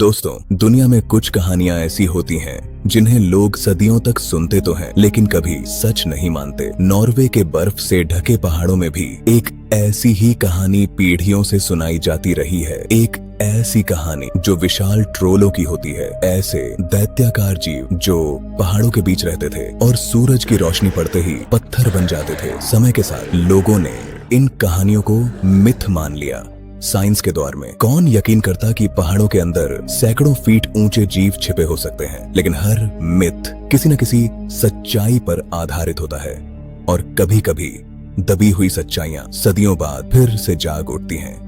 दोस्तों, दुनिया में कुछ कहानियां ऐसी होती हैं जिन्हें लोग सदियों तक सुनते तो हैं लेकिन कभी सच नहीं मानते। नॉर्वे के बर्फ से ढके पहाड़ों में भी एक ऐसी ही कहानी पीढ़ियों से सुनाई जाती रही है। एक ऐसी कहानी जो विशाल ट्रोलों की होती है, ऐसे दैत्याकार जीव जो पहाड़ों के बीच रहते थे और सूरज की रोशनी पड़ते ही पत्थर बन जाते थे। समय के साथ लोगों ने इन कहानियों को मिथ मान लिया। साइंस के दौर में कौन यकीन करता कि पहाड़ों के अंदर सैकड़ों फीट ऊंचे जीव छिपे हो सकते हैं। लेकिन हर मिथ किसी न किसी सच्चाई पर आधारित होता है और कभी कभी दबी हुई सच्चाइयां सदियों बाद फिर से जाग उठती हैं।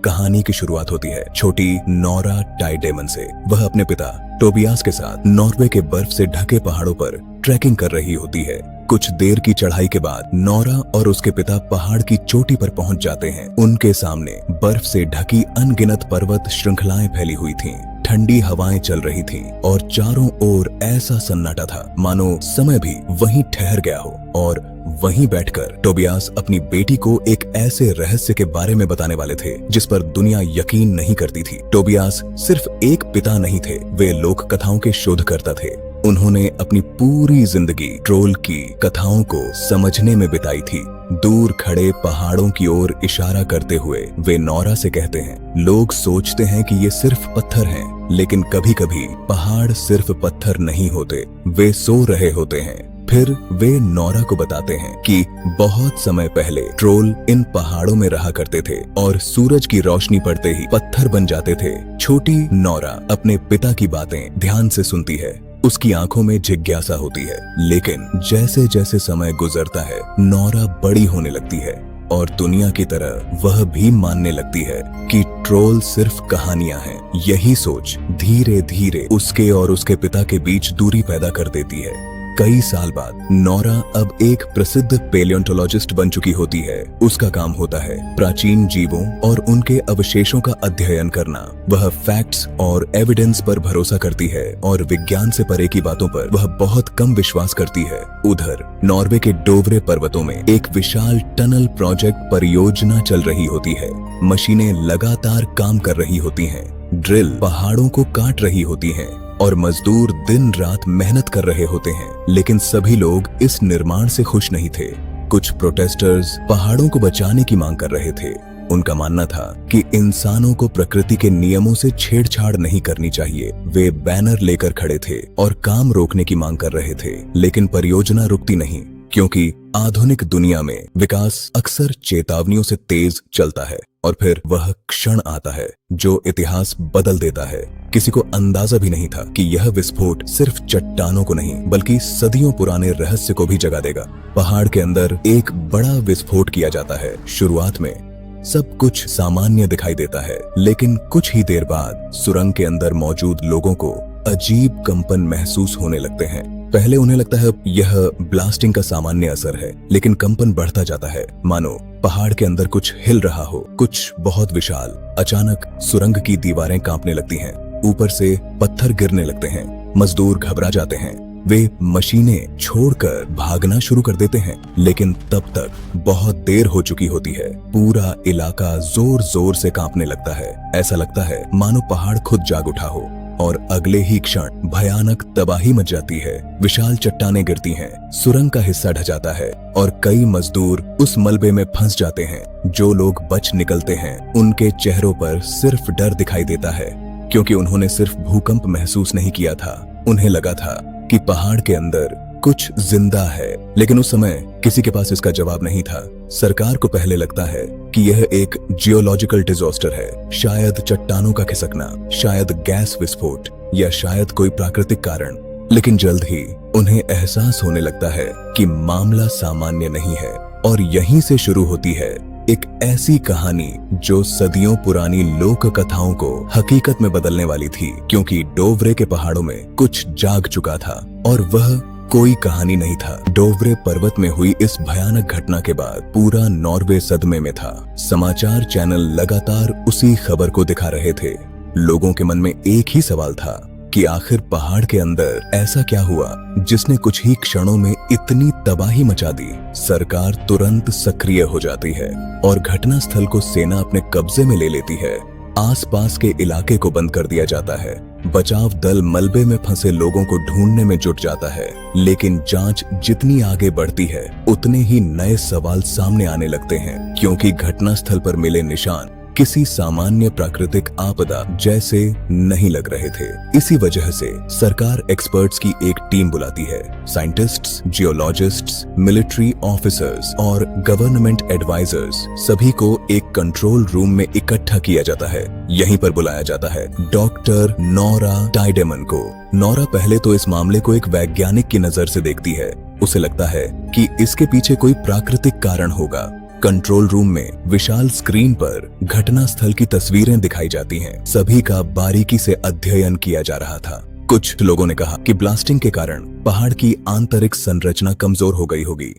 कहानी की शुरुआत होती है छोटी नोरा टाइडेमन से। वह अपने पिता टोबियास के साथ नॉर्वे के बर्फ से ढके पहाड़ों पर ट्रैकिंग कर रही होती है। कुछ देर की चढ़ाई के बाद नोरा और उसके पिता पहाड़ की चोटी पर पहुंच जाते हैं। उनके सामने बर्फ से ढकी अनगिनत पर्वत श्रृंखलाएं फैली हुई थीं। ठंडी हवाएं चल रही थीं और चारों ओर ऐसा सन्नाटा था मानो समय भी वहीं ठहर गया हो। और वहीं बैठकर टोबियास अपनी बेटी को एक ऐसे रहस्य के बारे में बताने वाले थे जिस पर दुनिया यकीन नहीं करती थी। टोबियास सिर्फ एक पिता नहीं थे, वे लोक कथाओं के शोधकर्ता थे। उन्होंने अपनी पूरी जिंदगी ट्रोल की कथाओं को समझने में बिताई थी। दूर खड़े पहाड़ों की ओर इशारा करते हुए वे नोरा से कहते हैं, लोग सोचते हैं कि ये सिर्फ पत्थर हैं, लेकिन कभी कभी पहाड़ सिर्फ पत्थर नहीं होते, वे सो रहे होते हैं। फिर वे नोरा को बताते हैं कि बहुत समय पहले ट्रोल इन पहाड़ों में रहा करते थे और सूरज की रोशनी पड़ते ही पत्थर बन जाते थे। छोटी नोरा अपने पिता की बातें ध्यान से सुनती है। उसकी आंखों में जिज्ञासा होती है, लेकिन जैसे जैसे समय गुजरता है नोरा बड़ी होने लगती है और दुनिया की तरह वह भी मानने लगती है कि ट्रोल सिर्फ कहानियां हैं। यही सोच धीरे धीरे उसके और उसके पिता के बीच दूरी पैदा कर देती है। कई साल बाद नोरा अब एक प्रसिद्ध पेलियोंटोलॉजिस्ट बन चुकी होती है। उसका काम होता है प्राचीन जीवों और उनके अवशेषों का अध्ययन करना। वह फैक्ट्स और एविडेंस पर भरोसा करती है और विज्ञान से परे की बातों पर वह बहुत कम विश्वास करती है। उधर नॉर्वे के डोवरे पर्वतों में एक विशाल टनल प्रोजेक्ट परियोजना चल रही होती है। मशीनें लगातार काम कर रही होती हैं, ड्रिल पहाड़ों को काट रही होती हैं और मजदूर दिन रात मेहनत कर रहे होते हैं। लेकिन सभी लोग इस निर्माण से खुश नहीं थे। कुछ प्रोटेस्टर्स पहाड़ों को बचाने की मांग कर रहे थे। उनका मानना था कि इंसानों को प्रकृति के नियमों से छेड़छाड़ नहीं करनी चाहिए। वे बैनर लेकर खड़े थे और काम रोकने की मांग कर रहे थे। लेकिन परियोजना रुकती नहीं, क्योंकि आधुनिक दुनिया में विकास अक्सर चेतावनियों से तेज चलता है और फिर वह क्षण आता है जो इतिहास बदल देता है। किसी को अंदाजा भी नहीं था कि यह विस्फोट सिर्फ चट्टानों को नहीं बल्कि सदियों पुराने रहस्य को भी जगा देगा। पहाड़ के अंदर एक बड़ा विस्फोट किया जाता है। शुरुआत में सब कुछ सामान्य दिखाई देता है, लेकिन कुछ ही देर बाद सुरंग के अंदर मौजूद लोगों को अजीब कंपन महसूस होने लगते हैं। पहले उन्हें लगता है यह ब्लास्टिंग का सामान्य असर है, लेकिन कंपन बढ़ता जाता है मानो पहाड़ के अंदर कुछ हिल रहा हो, कुछ बहुत विशाल। अचानक सुरंग की दीवारें कांपने लगती हैं, ऊपर से पत्थर गिरने लगते हैं। मजदूर घबरा जाते हैं, वे मशीनें छोड़कर भागना शुरू कर देते हैं। लेकिन तब तक बहुत देर हो चुकी होती है। पूरा इलाका जोर जोर से कांपने लगता है। ऐसा लगता है मानो पहाड़ खुद जाग उठा हो और अगले ही क्षण भयानक तबाही मच जाती है। विशाल चट्टानें गिरती हैं, सुरंग का हिस्सा ढह जाता है और कई मजदूर उस मलबे में फंस जाते हैं। जो लोग बच निकलते हैं उनके चेहरों पर सिर्फ डर दिखाई देता है, क्योंकि उन्होंने सिर्फ भूकंप महसूस नहीं किया था, उन्हें लगा था कि पहाड़ के अंदर कुछ जिंदा है। लेकिन उस समय किसी के पास इसका जवाब नहीं था। सरकार को पहले लगता है कि यह एक जियोलॉजिकल डिजास्टर है, शायद चट्टानों का खिसकना, शायद गैस विस्फोट या शायद कोई प्राकृतिक कारण। लेकिन जल्द ही उन्हें एहसास होने लगता है कि मामला सामान्य नहीं है और यहीं से शुरू होती है एक ऐसी कहानी जो सदियों पुरानी लोक कथाओं को हकीकत में बदलने वाली थी। क्योंकि डोवरे के पहाड़ों में कुछ जाग चुका था और वह कोई कहानी नहीं था। डोवरे पर्वत में हुई इस भयानक घटना के बाद पूरा नॉर्वे सदमे में था। समाचार चैनल लगातार उसी खबर को दिखा रहे थे। लोगों के मन में एक ही सवाल था कि आखिर पहाड़ के अंदर ऐसा क्या हुआ जिसने कुछ ही क्षणों में इतनी तबाही मचा दी। सरकार तुरंत सक्रिय हो जाती है और घटनास्थल को सेना अपने कब्जे में ले लेती है आसपास के इलाके को बंद कर दिया जाता है। बचाव दल मलबे में फंसे लोगों को ढूंढने में जुट जाता है, लेकिन जांच जितनी आगे बढ़ती है उतने ही नए सवाल सामने आने लगते हैं, क्योंकि घटनास्थल पर मिले निशान किसी सामान्य प्राकृतिक आपदा जैसे नहीं लग रहे थे। इसी वजह से सरकार एक्सपर्ट्स की एक टीम बुलाती है। साइंटिस्ट्स, जियोलॉजिस्ट्स, मिलिट्री ऑफिसर्स और गवर्नमेंट एडवाइजर्स सभी को एक कंट्रोल रूम में इकट्ठा किया जाता है। यहीं पर बुलाया जाता है डॉक्टर नोरा टाइडेमन को। नोरा पहले तो इस मामले को एक वैज्ञानिक की नजर से देखती है। उसे लगता है कि इसके पीछे कोई प्राकृतिक कारण होगा। कंट्रोल रूम में विशाल स्क्रीन पर घटनास्थल की तस्वीरें दिखाई जाती हैं। सभी का बारीकी से अध्ययन किया जा रहा था। कुछ लोगों ने कहा कि ब्लास्टिंग के कारण पहाड़ की आंतरिक संरचना कमजोर हो गई होगी।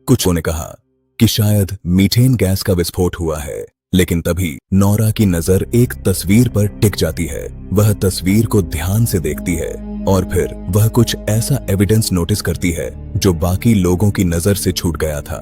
कुछ लोगों ने कहा कि शायद मीथेन गैस का विस्फोट हुआ है। लेकिन तभी नोरा की नजर एक तस्वीर पर टिक जाती है। वह तस्वीर को ध्यान से देखती है और फिर वह कुछ ऐसा एविडेंस नोटिस करती है जो बाकी लोगों की नजर से छूट गया था।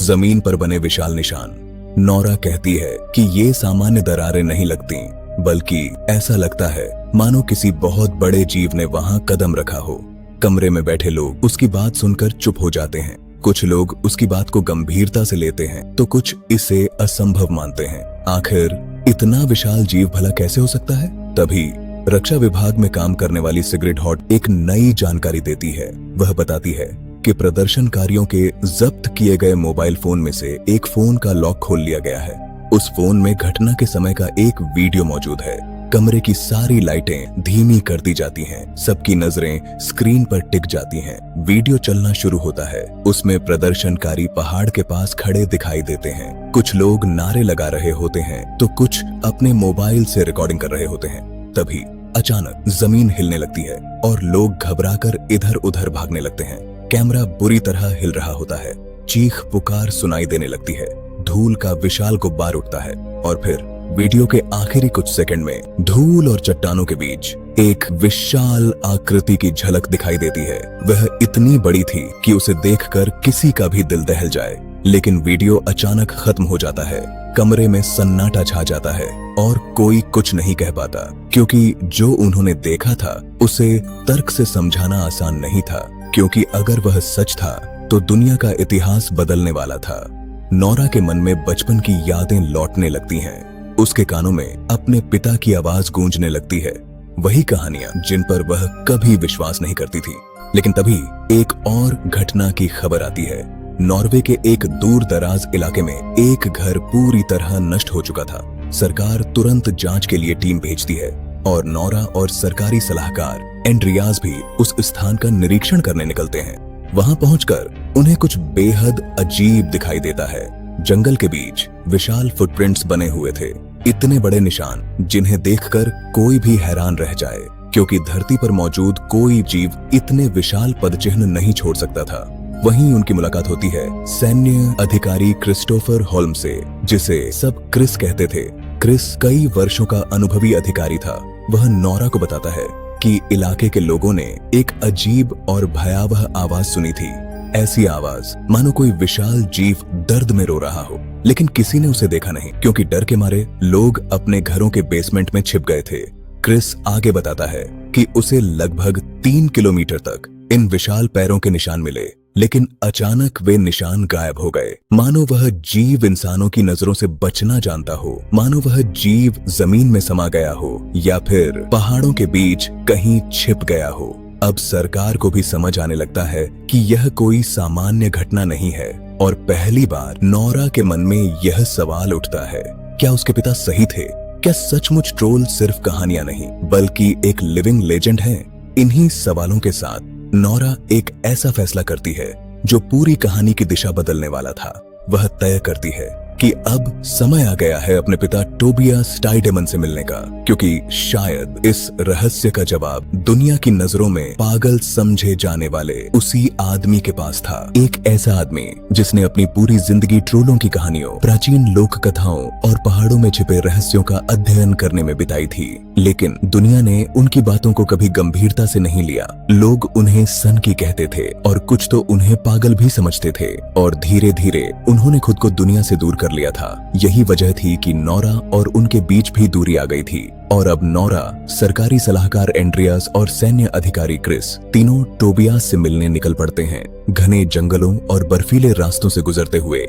जमीन पर बने विशाल निशान। नोरा कहती है कि ये सामान्य दरारें नहीं लगती, बल्कि ऐसा लगता है मानो किसी बहुत बड़े जीव ने वहां कदम रखा हो। कमरे में बैठे लोग उसकी बात सुनकर चुप हो जाते हैं। कुछ लोग उसकी बात को गंभीरता से लेते हैं तो कुछ इसे असंभव मानते हैं। आखिर इतना विशाल जीव भला कैसे हो सकता है? तभी रक्षा विभाग में काम करने वाली सिगरेट हॉट एक नई जानकारी देती है। वह बताती है कि प्रदर्शनकारियों के जब्त किए गए मोबाइल फोन में से एक फोन का लॉक खोल लिया गया है। उस फोन में घटना के समय का एक वीडियो मौजूद है। कमरे की सारी लाइटें धीमी कर दी जाती हैं। सबकी नजरें स्क्रीन पर टिक जाती हैं। वीडियो चलना शुरू होता है। उसमें प्रदर्शनकारी पहाड़ के पास खड़े दिखाई देते हैं। कुछ लोग नारे लगा रहे होते हैं तो कुछ अपने मोबाइल से रिकॉर्डिंग कर रहे होते हैं। तभी अचानक जमीन हिलने लगती है और लोग घबराकर इधर उधर भागने लगते हैं। कैमरा बुरी तरह हिल रहा होता है। चीख पुकार सुनाई देने लगती है। धूल का विशाल गुब्बार उठता है और फिर वीडियो के आखिरी कुछ सेकंड में धूल और चट्टानों के बीच एक विशाल आकृति की झलक दिखाई देती है। वह इतनी बड़ी थी कि उसे देखकर किसी का भी दिल दहल जाए। लेकिन वीडियो अचानक खत्म हो जाता है। कमरे में सन्नाटा छा जाता है और कोई कुछ नहीं कह पाता, क्योंकि जो उन्होंने देखा था उसे तर्क से समझाना आसान नहीं था, क्योंकि अगर वह सच था तो दुनिया का इतिहास बदलने वाला था। नोरा के मन में बचपन की यादें लौटने लगती हैं। उसके कानों में अपने पिता की आवाज गूंजने लगती है, वही कहानियां जिन पर वह कभी विश्वास नहीं करती थी। लेकिन तभी एक और घटना की खबर आती है। नॉर्वे के एक दूर दराज इलाके में एक घर पूरी तरह नष्ट हो चुका था। सरकार तुरंत जांच के लिए टीम भेजती है और नोरा और सरकारी सलाहकार एंड्रियास भी उस स्थान का निरीक्षण करने निकलते हैं। वहां पहुंचकर उन्हें कुछ बेहद अजीब दिखाई देता है। जंगल के बीच विशाल फुटप्रिंट्स बने हुए थे, इतने बड़े निशान जिन्हें देखकर कोई भी हैरान रह जाए, क्योंकि धरती पर मौजूद कोई जीव इतने विशाल पदचिह्न नहीं छोड़ सकता था। वहीं उनकी मुलाकात होती है सैन्य अधिकारी क्रिस्टोफर होल्म से, जिसे सब क्रिस कहते थे। क्रिस कई वर्षों का अनुभवी अधिकारी था। वह नोरा को बताता है कि इलाके के लोगों ने एक अजीब और भयावह आवाज सुनी थी। ऐसी आवाज मानो कोई विशाल जीव दर्द में रो रहा हो, लेकिन किसी ने उसे देखा नहीं, क्योंकि डर के मारे लोग अपने घरों के बेसमेंट में छिप गए थे। क्रिस आगे बताता है कि उसे लगभग 3 किलोमीटर तक इन विशाल पैरों के निशान मिले, लेकिन अचानक वे निशान गायब हो गए। मानो वह जीव इंसानों की नजरों से बचना जानता हो, मानो वह जीव जमीन में समा गया हो या फिर पहाड़ों के बीच कहीं छिप गया हो। अब सरकार को भी समझ आने लगता है कि यह कोई सामान्य घटना नहीं है, और पहली बार नोरा के मन में यह सवाल उठता है, क्या उसके पिता सही थे? क्या सचमुच ट्रोल सिर्फ कहानियां नहीं बल्कि एक लिविंग लेजेंड है? इन्हीं सवालों के साथ नोरा एक ऐसा फैसला करती है जो पूरी कहानी की दिशा बदलने वाला था। वह तय करती है कि अब समय आ गया है अपने पिता टोबियास टाइडेमन से मिलने का, क्योंकि शायद इस रहस्य का जवाब दुनिया की नजरों में पागल समझे जाने वाले उसी आदमी के पास था। एक ऐसा आदमी जिसने अपनी पूरी जिंदगी ट्रोलों की कहानियों, प्राचीन लोक कथाओं और पहाड़ों में छिपे रहस्यों का अध्ययन करने में बिताई थी, लेकिन दुनिया ने उनकी बातों को कभी गंभीरता से नहीं लिया। लोग उन्हें सनकी कहते थे और कुछ तो उन्हें पागल भी समझते थे, और धीरे धीरे उन्होंने खुद को दुनिया से दूर कर लिया था। यही वजह थी कि नोरा और उनके बीच भी दूरी आ गई थी और अब नोरा, सरकारी सलाहकार एंड्रियास और सैन्य अधिकारी क्रिस तीनों टोबियास से मिलने निकल पड़ते हैं। घने जंगलों और बर्फीले रास्तों से गुजरते हुए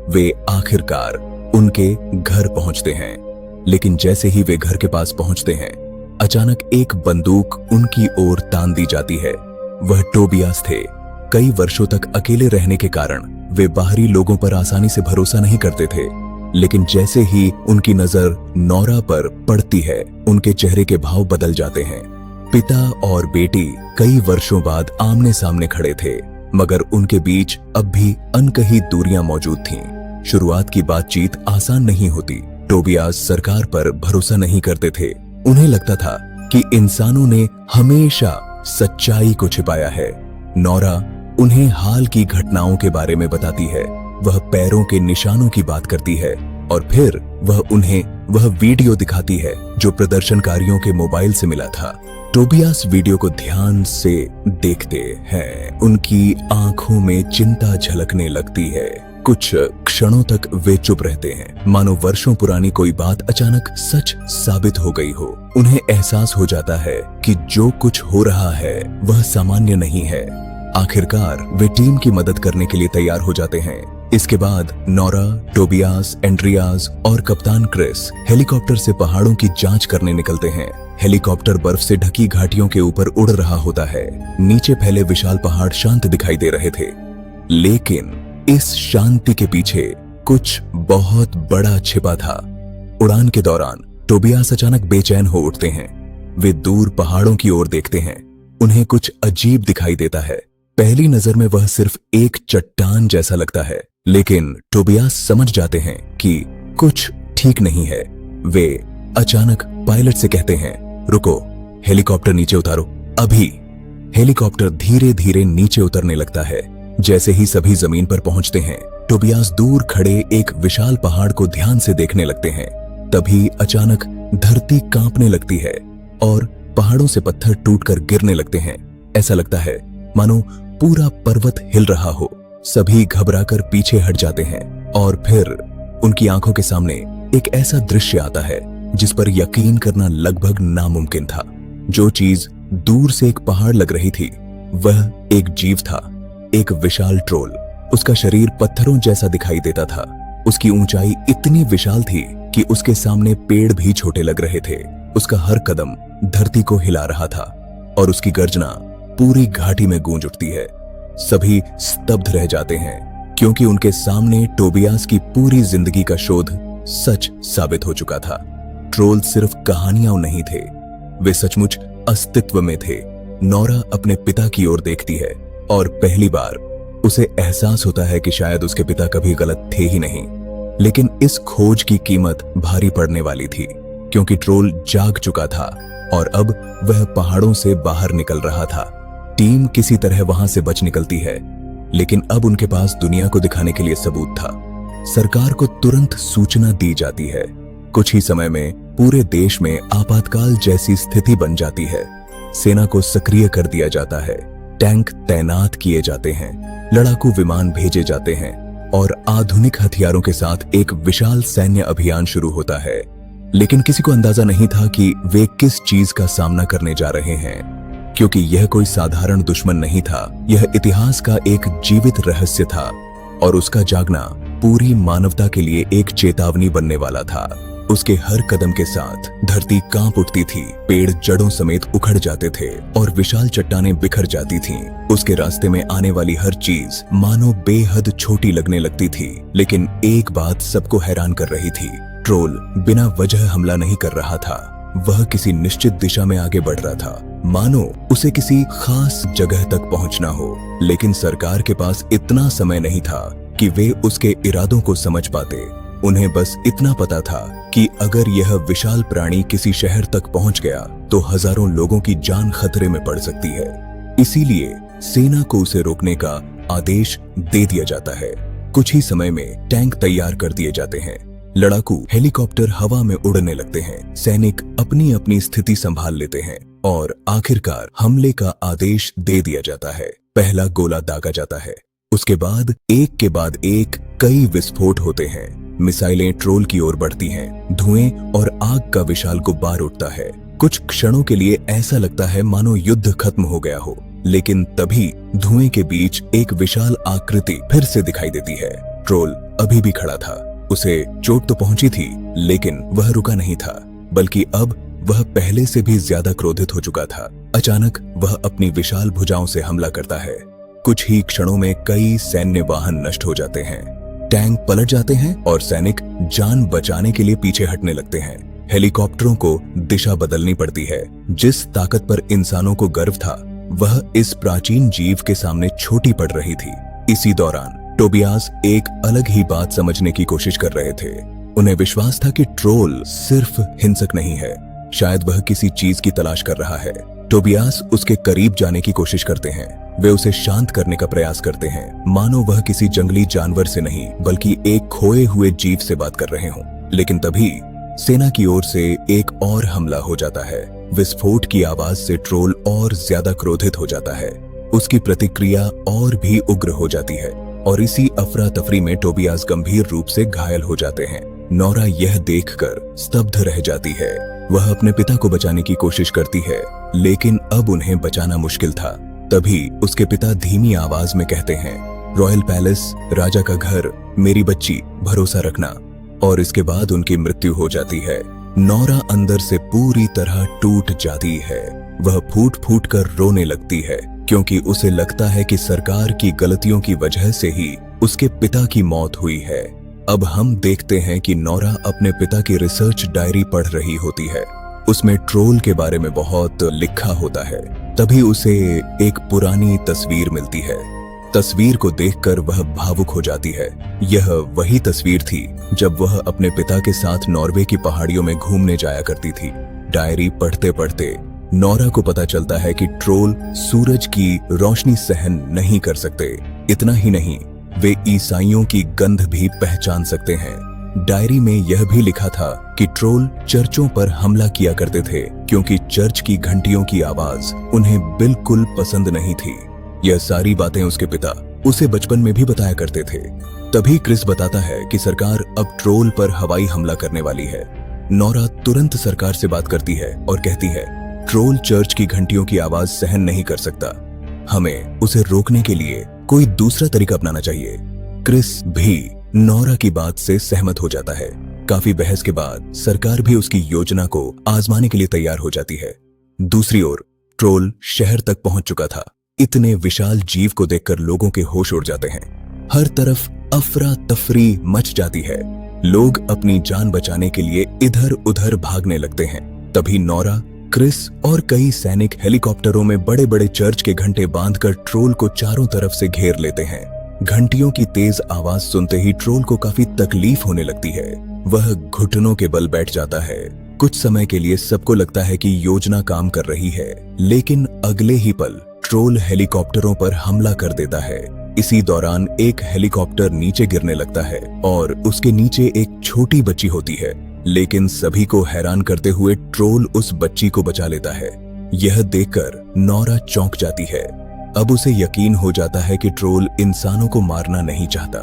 वे आखिरकार उनके घर पहुंचते हैं। लेकिन जैसे ही वे घर के पास पहुंचते हैं, अचानक एक बंदूक उनकी ओर तान दी जाती है। वह टोबियास थे। कई वर्षों तक अकेले रहने के कारण वे बाहरी लोगों पर आसानी से भरोसा नहीं करते थे, लेकिन जैसे ही उनकी नजर नोरा पर पड़ती है, उनके चेहरे के भाव बदल जाते हैं। पिता और बेटी कई वर्षों बाद आमने सामने खड़े थे, मगर उनके बीच अब भी अनकही दूरियां मौजूद थीं। शुरुआत की बातचीत आसान नहीं होती। टोबियास सरकार पर भरोसा नहीं करते थे। उन्हें लगता था कि इंसानों ने हमेशा सच्चाई को छिपाया है। नोरा उन्हें हाल की घटनाओं के बारे में बताती है। वह पैरों के निशानों की बात करती है और फिर वह उन्हें वह वीडियो दिखाती है जो प्रदर्शनकारियों के मोबाइल से मिला था। टोबियास वीडियो को ध्यान से देखते हैं। उनकी आंखों में चिंता झलकने लगती है। कुछ क्षणों तक वे चुप रहते हैं, मानो वर्षों पुरानी कोई बात अचानक सच साबित हो गई हो। उन्हें एहसास हो जाता है कि जो कुछ हो रहा है वह सामान्य नहीं है। आखिरकार वे टीम की मदद करने के लिए तैयार हो जाते हैं। इसके बाद नोरा, टोबियास, एंड्रियास और कप्तान क्रिस हेलीकॉप्टर से पहाड़ों की जांच करने निकलते हैं। हेलीकॉप्टर बर्फ से ढकी घाटियों के ऊपर उड़ रहा होता है। नीचे फैले विशाल पहाड़ शांत दिखाई दे रहे थे, लेकिन इस शांति के पीछे कुछ बहुत बड़ा छिपा था। उड़ान के दौरान टोबियास अचानक बेचैन हो उठते हैं। वे दूर पहाड़ों की ओर देखते हैं। उन्हें कुछ अजीब दिखाई देता है। पहली नजर में वह सिर्फ एक चट्टान जैसा लगता है, लेकिन टोबियास समझ जाते हैं कि कुछ ठीक नहीं है। वे अचानक पायलट से कहते हैं, रुको, हेलीकॉप्टर नीचे उतारो, अभी। हेलीकॉप्टर धीरे धीरे नीचे उतरने लगता है। जैसे ही सभी जमीन पर पहुंचते हैं, टोबियास दूर खड़े एक विशाल पहाड़ को ध्यान से देखने लगते हैं। तभी अचानक धरती कांपने लगती है और पहाड़ों से पत्थर टूटकर गिरने लगते हैं। ऐसा लगता है मानो पूरा पर्वत हिल रहा हो। सभी घबराकर पीछे हट जाते हैं और फिर उनकी आंखों के सामने एक ऐसा दृश्य आता है जिस पर यकीन करना लगभग नामुमकिन था। जो चीज दूर से एक पहाड़ लग रही थी, वह एक जीव था, एक विशाल ट्रोल। उसका शरीर पत्थरों जैसा दिखाई देता था। उसकी ऊंचाई इतनी विशाल थी कि उसके सामने पेड़ भी छोटे लग रहे थे। उसका हर कदम धरती को हिला रहा था और उसकी गर्जना पूरी घाटी में गूंज उठती है। सभी स्तब्ध रह जाते हैं, क्योंकि उनके सामने टोबियास की पूरी जिंदगी का शोध सच साबित हो चुका था। ट्रोल सिर्फ कहानियां नहीं थे, वे सचमुच अस्तित्व में थे। नोरा अपने पिता की ओर देखती है और पहली बार उसे एहसास होता है कि शायद उसके पिता कभी गलत थे ही नहीं। लेकिन इस खोज की कीमत भारी पड़ने वाली थी, क्योंकि ट्रोल जाग चुका था और अब वह पहाड़ों से बाहर निकल रहा था। टीम किसी तरह वहां से बच निकलती है, लेकिन अब उनके पास दुनिया को दिखाने के लिए सबूत था। सरकार को तुरंत सूचना दी जाती है। कुछ ही समय में पूरे देश में आपातकाल जैसी स्थिति बन जाती है। सेना को सक्रिय कर दिया जाता है, टैंक तैनात किए जाते हैं, लड़ाकू विमान भेजे जाते हैं और आधुनिक हथियारों के साथ एक विशाल सैन्य अभियान शुरू होता है। लेकिन किसी को अंदाजा नहीं था कि वे किस चीज का सामना करने जा रहे हैं, क्योंकि यह कोई साधारण दुश्मन नहीं था। यह इतिहास का एक जीवित रहस्य था और उसका जागना पूरी मानवता के लिए एक चेतावनी बनने वाला था। उसके हर कदम के साथ धरती कांप उठती थी, पेड़ जड़ों समेत उखड़ जाते थे और विशाल चट्टानें बिखर जाती थीं। उसके रास्ते में आने वाली हर चीज मानो बेहद छोटी लगने लगती थी। लेकिन एक बात सबको हैरान कर रही थी, ट्रोल बिना वजह हमला नहीं कर रहा था। वह किसी निश्चित दिशा में आगे बढ़ रहा था, मानो उसे किसी खास जगह तक पहुंचना हो। लेकिन सरकार के पास इतना समय नहीं था कि वे उसके इरादों को समझ पाते। उन्हें बस इतना पता था कि अगर यह विशाल प्राणी किसी शहर तक पहुंच गया तो हजारों लोगों की जान खतरे में पड़ सकती है। इसीलिए सेना को उसे रोकने का आदेश दे दिया जाता है। कुछ ही समय में टैंक तैयार कर दिए जाते हैं, लड़ाकू हेलीकॉप्टर हवा में उड़ने लगते हैं, सैनिक अपनी अपनी स्थिति संभाल लेते हैं और आखिरकार हमले का आदेश दे दिया जाता है। पहला गोला दागा जाता है, उसके बाद एक के बाद एक कई विस्फोट होते हैं। मिसाइलें ट्रोल की ओर बढ़ती हैं। धुएं और आग का विशाल गुब्बार उठता है। कुछ क्षणों के लिए ऐसा लगता है मानो युद्ध खत्म हो गया हो, लेकिन तभी धुएं के बीच एक विशाल आकृति फिर से दिखाई देती है। ट्रोल अभी भी खड़ा था। उसे चोट तो पहुंची थी, लेकिन वह रुका नहीं था, बल्कि अब वह पहले से भी ज्यादा क्रोधित हो चुका था। अचानक वह अपनी विशाल भुजाओं से हमला करता है। कुछ ही क्षणों में कई सैन्य वाहन नष्ट हो जाते हैं। टैंक पलट जाते हैं और सैनिक जान बचाने के लिए पीछे हटने लगते हैं। हेलीकॉप्टरों को दिशा बदलनी पड़ती है। जिस ताकत पर इंसानों को गर्व था, वह इस प्राचीन जीव के सामने छोटी पड़ रही थी। इसी दौरान टोबियास एक अलग ही बात समझने की कोशिश कर रहे थे। उन्हें विश्वास था कि ट्रोल सिर्फ हिंसक नहीं है, शायद वह किसी चीज की तलाश कर रहा है। टोबियास उसके करीब जाने की कोशिश करते हैं। वे उसे शांत करने का प्रयास करते हैं, मानो वह किसी जंगली जानवर से नहीं बल्कि एक खोए हुए जीव से बात कर रहे हों। लेकिन तभी सेना की ओर से एक और हमला हो जाता है। विस्फोट की आवाज से ट्रोल और ज्यादा क्रोधित हो जाता है। उसकी प्रतिक्रिया और भी उग्र हो जाती है और इसी अफरा तफरी में टोबियास गंभीर रूप से घायल हो जाते हैं। नोरा यह देखकर स्तब्ध रह जाती है। वह अपने पिता को बचाने की कोशिश करती है, लेकिन अब उन्हें बचाना मुश्किल था। तभी उसके पिता धीमी आवाज में कहते हैं, रॉयल पैलेस, राजा का घर, मेरी बच्ची, भरोसा रखना। और इसके बाद उनकी मृत्यु हो जाती है। नोरा अंदर से पूरी तरह टूट जाती है। वह फूट फूट कर रोने लगती है, क्योंकि उसे लगता है कि सरकार की गलतियों की वजह से ही उसके पिता की मौत हुई है। अब हम देखते हैं कि नोरा अपने पिता की रिसर्च डायरी पढ़ रही होती है। उसमें ट्रोल के बारे में बहुत लिखा होता है। तभी उसे एक पुरानी तस्वीर मिलती है। तस्वीर को देखकर वह भावुक हो जाती है। यह वही तस्वीर थी जब वह अपने पिता के साथ नॉर्वे की पहाड़ियों में घूमने जाया करती थी। डायरी पढ़ते पढ़ते नोरा को पता चलता है कि ट्रोल सूरज की रोशनी सहन नहीं कर सकते। इतना ही नहीं, वे ईसाइयों की गंध भी पहचान सकते हैं। डायरी में यह भी लिखा था कि ट्रोल चर्चों पर हमला किया करते थे, क्योंकि चर्च की घंटियों की आवाज उन्हें बिल्कुल पसंद नहीं थी। यह सारी बातें उसके पिता उसे बचपन में भी बताया करते थे। तभी क्रिस बताता है कि सरकार अब ट्रोल पर हवाई हमला करने वाली है। नोरा तुरंत सरकार से बात करती है और कहती है, ट्रोल चर्च की घंटियों की आवाज सहन नहीं कर सकता। हमें उसे रोकने के लिए कोई दूसरा तरीका अपनाना चाहिए। क्रिस भी नोरा की बात से सहमत हो जाता है। काफी बहस के बाद सरकार भी उसकी योजना को आजमाने के लिए तैयार हो जाती है। दूसरी ओर ट्रोल शहर तक पहुंच चुका था। इतने विशाल जीव को देखकर लोगों के होश उड़ जाते हैं। हर तरफ अफरा तफरी मच जाती है। लोग अपनी जान बचाने के लिए इधर उधर भागने लगते हैं। तभी नोरा, क्रिस और कई सैनिक हेलीकॉप्टरों में बड़े बड़े चर्च के घंटे बांधकर ट्रोल को चारों तरफ से घेर लेते हैं। घंटियों की तेज आवाज सुनते ही ट्रोल को काफी तकलीफ होने लगती है। वह घुटनों के बल बैठ जाता है। कुछ समय के लिए सबको लगता है कि योजना काम कर रही है, लेकिन अगले ही पल ट्रोल हेलीकॉप्टरों पर हमला कर देता है। इसी दौरान एक हेलीकॉप्टर नीचे गिरने लगता है और उसके नीचे एक छोटी बच्ची होती है, लेकिन सभी को हैरान करते हुए ट्रोल उस बच्ची को बचा लेता है। यह देखकर नोरा चौंक जाती है। अब उसे यकीन हो जाता है कि ट्रोल इंसानों को मारना नहीं चाहता।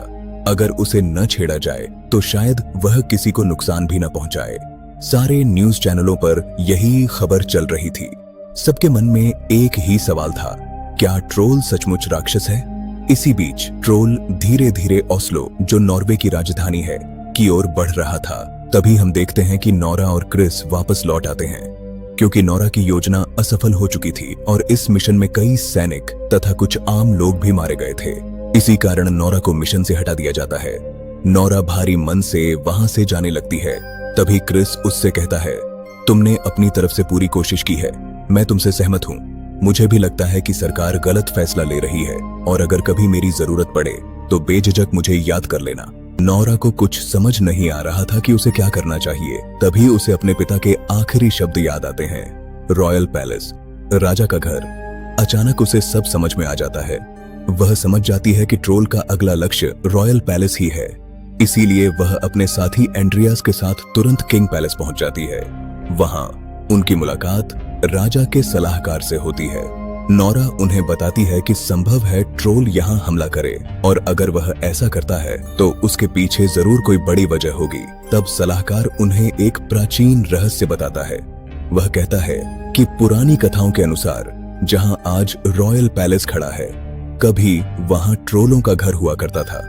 अगर उसे न छेड़ा जाए तो शायद वह किसी को नुकसान भी न पहुंचाए। सारे न्यूज चैनलों पर यही खबर चल रही थी। सबके मन में एक ही सवाल था, क्या ट्रोल सचमुच राक्षस है? इसी बीच ट्रोल धीरे धीरे ओस्लो, जो नॉर्वे की राजधानी है, की ओर बढ़ रहा था। तभी हम देखते हैं कि नोरा और क्रिस वापस लौट आते हैं, क्योंकि नोरा की योजना असफल हो चुकी थी और इस मिशन में कई सैनिक तथा कुछ आम लोग भी मारे गए थे। इसी कारण नोरा को मिशन से हटा दिया जाता है। नोरा भारी मन से वहां से जाने लगती है। तभी क्रिस उससे कहता है, तुमने अपनी तरफ से पूरी कोशिश की है, मैं तुमसे सहमत हूँ। मुझे भी लगता है कि सरकार गलत फैसला ले रही है और अगर कभी मेरी जरूरत पड़े तो बेझिझक मुझे याद कर लेना। नोरा को कुछ समझ नहीं आ रहा था कि उसे क्या करना चाहिए। तभी उसे अपने पिता के आखिरी शब्द याद आते हैं, रॉयल पैलेस, राजा का घर। अचानक उसे सब समझ में आ जाता है। वह समझ जाती है कि ट्रोल का अगला लक्ष्य रॉयल पैलेस ही है। इसीलिए वह अपने साथी एंड्रियास के साथ तुरंत किंग पैलेस पहुंच जाती है। वहां उनकी मुलाकात राजा के सलाहकार से होती है। नोरा उन्हें बताती है कि संभव है ट्रोल यहाँ हमला करे और अगर वह ऐसा करता है तो उसके पीछे जरूर कोई बड़ी वजह होगी। तब सलाहकार उन्हें एक प्राचीन रहस्य बताता है। वह कहता है कि पुरानी कथाओं के अनुसार जहां आज रॉयल पैलेस खड़ा है, कभी वहां ट्रोलों का घर हुआ करता था।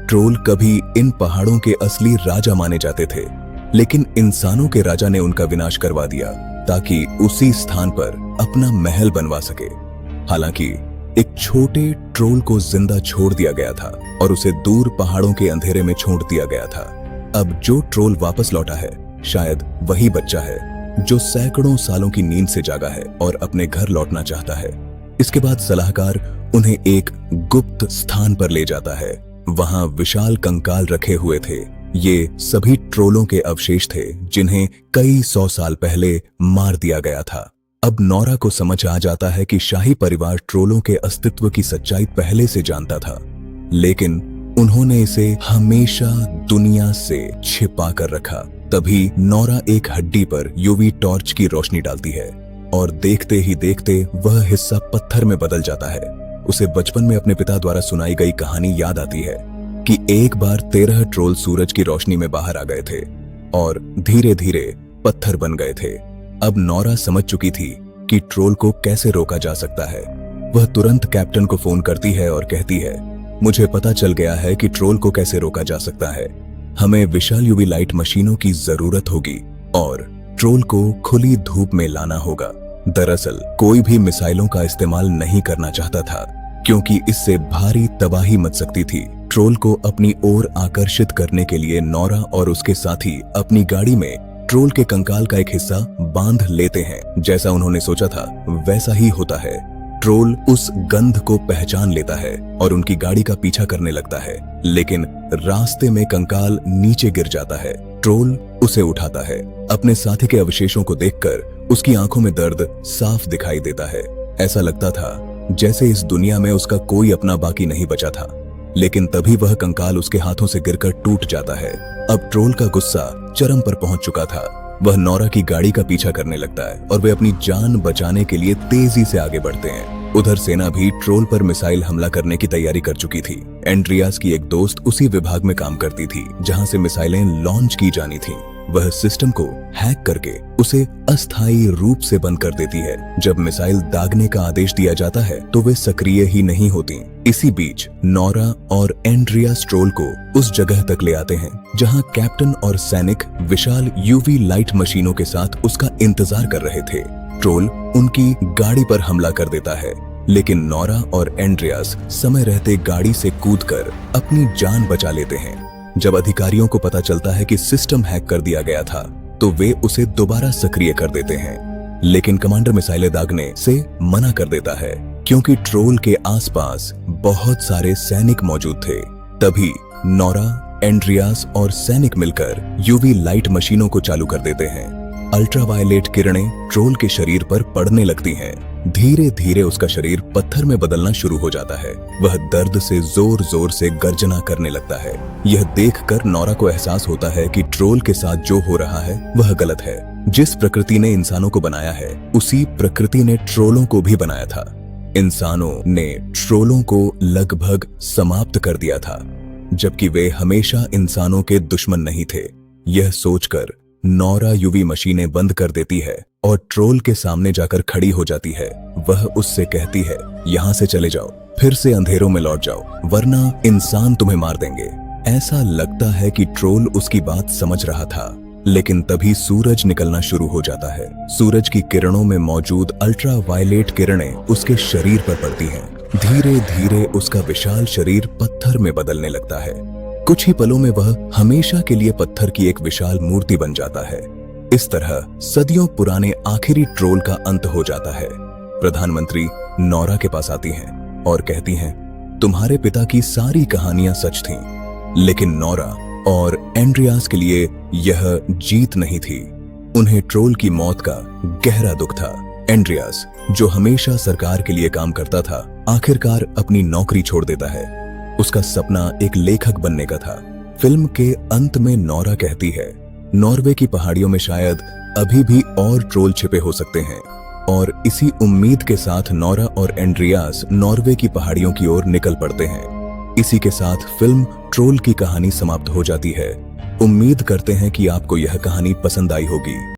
ट्रोल कभी इन पहाड़ों के असली राजा माने जाते थे, लेकिन इंसानों के राजा ने उनका विनाश करवा दिया ताकि उसी स्थान पर अपना महल बनवा सके। हालांकि एक छोटे ट्रोल को जिंदा छोड़ दिया गया था और उसे दूर पहाड़ों के अंधेरे में छोड़ दिया गया था। अब जो ट्रोल वापस लौटा है, शायद वही बच्चा है जो सैकड़ों सालों की नींद से जागा है और अपने घर लौटना चाहता है। इसके बाद सलाहकार उन्हें एक गुप्त स्थान पर ले जाता है। वहां विशाल कंकाल रखे हुए थे। ये सभी ट्रोलों के अवशेष थे जिन्हें कई 100 साल पहले मार दिया गया था। अब नोरा को समझ आ जाता है कि शाही परिवार ट्रोलों के अस्तित्व की सच्चाई पहले से जानता था, लेकिन उन्होंने इसे हमेशा दुनिया से छिपा कर रखा। तभी नोरा एक हड्डी पर यूवी टॉर्च की रोशनी डालती है और देखते ही देखते वह हिस्सा पत्थर में बदल जाता है। उसे बचपन में अपने पिता द्वारा सुनाई गई कहानी याद आती है कि एक बार 13 ट्रोल सूरज की रोशनी में बाहर आ गए थे और धीरे धीरे पत्थर बन गए थे। अब नोरा समझ चुकी थी कि ट्रोल को कैसे रोका जा सकता है। वह तुरंत कैप्टन को फोन करती है और कहती है, मुझे पता चल गया है कि ट्रोल को कैसे रोका जा सकता है। हमें विशाल यूवी लाइट मशीनों की जरूरत होगी और ट्रोल को खुली धूप में लाना होगा। दरअसल कोई भी मिसाइलों का इस्तेमाल नहीं करना चाहता था, क्योंकि इससे भारी तबाही मच सकती थी। ट्रोल को अपनी ओर आकर्षित करने के लिए नोरा और उसके साथी अपनी गाड़ी में ट्रोल के कंकाल का एक हिस्सा बांध लेते हैं। जैसा उन्होंने सोचा था वैसा ही होता है। ट्रोल उस गंध को पहचान लेता है और उनकी गाड़ी का पीछा करने लगता है, लेकिन रास्ते में कंकाल नीचे गिर जाता है। ट्रोल उसे उठाता है। अपने साथी के अवशेषों को देखकर उसकी आंखों में दर्द साफ दिखाई देता है। ऐसा लगता था जैसे इस दुनिया में उसका कोई अपना बाकी नहीं बचा था। लेकिन तभी वह कंकाल उसके हाथों से गिरकर टूट जाता है। अब ट्रोल का गुस्सा चरम पर पहुंच चुका था। वह नोरा की गाड़ी का पीछा करने लगता है और वे अपनी जान बचाने के लिए तेजी से आगे बढ़ते हैं। उधर सेना भी ट्रोल पर मिसाइल हमला करने की तैयारी कर चुकी थी। एंड्रियास की एक दोस्त उसी विभाग में काम करती थी जहां से मिसाइलें लॉन्च की जानी थी। वह सिस्टम को हैक करके उसे अस्थायी रूप से बंद कर देती है। जब मिसाइल दागने का आदेश दिया जाता है तो वे सक्रिय ही नहीं होती। इसी बीच नोरा और एंड्रियास ट्रोल को उस जगह तक ले आते हैं जहां कैप्टन और सैनिक विशाल यूवी लाइट मशीनों के साथ उसका इंतजार कर रहे थे। ट्रोल उनकी गाड़ी पर हमला कर देता है, लेकिन नोरा और एंड्रियास समय रहते गाड़ी से कूदकर अपनी जान बचा लेते हैं। जब अधिकारियों को पता चलता है कि सिस्टम हैक कर दिया गया था तो वे उसे दोबारा सक्रिय कर देते हैं, लेकिन कमांडर मिसाइलें दागने से मना कर देता है क्योंकि ट्रोल के आसपास बहुत सारे सैनिक मौजूद थे। तभी नोरा, एंड्रियास और सैनिक मिलकर यूवी लाइट मशीनों को चालू कर देते हैं। अल्ट्रावायलेट किरणें ट्रोल के शरीर पर पड़ने लगती हैं। धीरे धीरे उसका शरीर पत्थर में बदलना शुरू हो जाता है। वह दर्द से जोर जोर से गर्जना करने लगता है। यह देखकर नोरा को एहसास होता है कि ट्रोल के साथ जो हो रहा है वह गलत है। जिस प्रकृति ने इंसानों को बनाया है उसी प्रकृति ने ट्रोलों को भी बनाया था। इंसानों ने ट्रोलों को लगभग समाप्त कर दिया था, जबकि वे हमेशा इंसानों के दुश्मन नहीं थे। यह सोचकर नोरा यूवी मशीनें बंद कर देती है और ट्रोल के सामने जाकर खड़ी हो जाती है। वह उससे कहती है, यहाँ से चले जाओ, फिर से अंधेरों में लौट जाओ, वरना इंसान तुम्हें मार देंगे। ऐसा लगता है कि ट्रोल उसकी बात समझ रहा था, लेकिन तभी सूरज निकलना शुरू हो जाता है। सूरज की किरणों में मौजूद अल्ट्रावायलेट किरणें उसके शरीर पर पड़ती हैं। धीरे धीरे उसका विशाल शरीर पत्थर में बदलने लगता है। कुछ ही पलों में वह हमेशा के लिए पत्थर की एक विशाल मूर्ति बन जाता है। इस तरह सदियों पुराने आखिरी ट्रोल का अंत हो जाता है। प्रधानमंत्री नोरा के पास आती हैं और कहती हैं, तुम्हारे पिता की सारी कहानियां सच थीं, लेकिन नोरा और एंड्रियास के लिए यह जीत नहीं थी। उन्हें ट्रोल की मौत का गहरा दुख था। एंड्रियास, जो हमेशा सरकार के लिए काम करता था, आखिरकार अपनी नौकरी छोड़ देता है। उसका सपना एक लेखक बनने का था। फिल्म के अंत में नोरा कहती है, नॉर्वे की पहाड़ियों में शायद अभी भी और ट्रोल छिपे हो सकते हैं, और इसी उम्मीद के साथ नोरा और एंड्रियास नॉर्वे की पहाड़ियों की ओर निकल पड़ते हैं। इसी के साथ फिल्म ट्रोल की कहानी समाप्त हो जाती है। उम्मीद करते हैं कि आपको यह कहानी पसंद आई होगी।